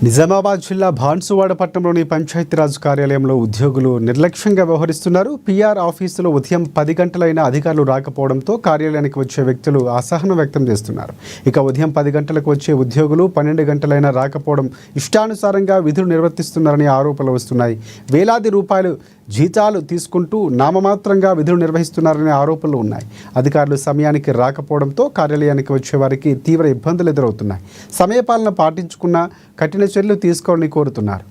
నిజామాబాద్ జిల్లా బాన్సువాడ పట్టణంలోని పంచాయతీరాజ్ కార్యాలయంలో ఉద్యోగులు నిర్లక్ష్యంగా వ్యవహరిస్తున్నారు. పీఆర్ ఆఫీసులో ఉదయం 10 గంటలైనా అధికారులు రాకపోవడంతో కార్యాలయానికి వచ్చే వ్యక్తులు అసహనం వ్యక్తం చేస్తున్నారు. ఇక ఉదయం 10 గంటలకు వచ్చే ఉద్యోగులు 12 గంటలైనా రాకపోవడం ఇష్టానుసారంగా విధులు నిర్వర్తిస్తున్నారని ఆరోపణలు వస్తున్నాయి. వేలాది రూపాయలు జీతాలు తీసుకుంటూ నామమాత్రంగా విధులు నిర్వహిస్తున్నారనే ఆరోపణలు ఉన్నాయి. అధికారులు సమయానికి రాకపోవడంతో కార్యాలయానికి వచ్చే వారికి తీవ్ర ఇబ్బందులు ఎదురవుతున్నాయి. సమయపాలన పాటించుకున్న కఠిన చర్యలు తీసుకోవాలని కోరుతున్నారు.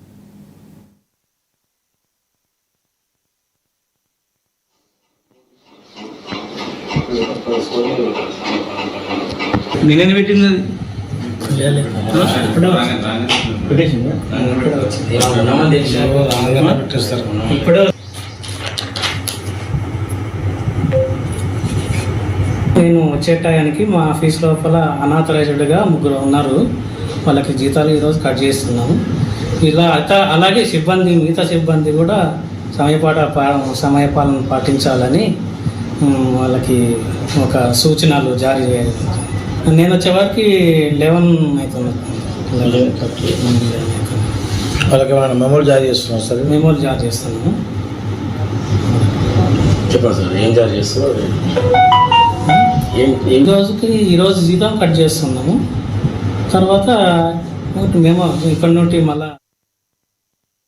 నేను వచ్చే టయానికి మా ఆఫీస్ లోపల అనాథరైజ్డ్గా 3 ఉన్నారు. వాళ్ళకి జీతాలు ఈరోజు కట్ చేస్తున్నాము. ఇలా అలాగే మిగతా సిబ్బంది కూడా సమయపాలన పాటించాలని వాళ్ళకి ఒక సూచనలు జారీ చేయాలి. నేను వచ్చేవారికి 11 అవుతుంది. వాళ్ళకి ఏమైనా మెమోలు జారీ చేస్తున్నాం సార్? మెమోలు జారీ చేస్తున్నాము. చెప్పండి సార్, ఏం జారీ చేస్తున్నారు? ఈరోజు జీతం కట్ చేస్తున్నాము. తర్వాత మేము ఇక్కడ నుండి మళ్ళీ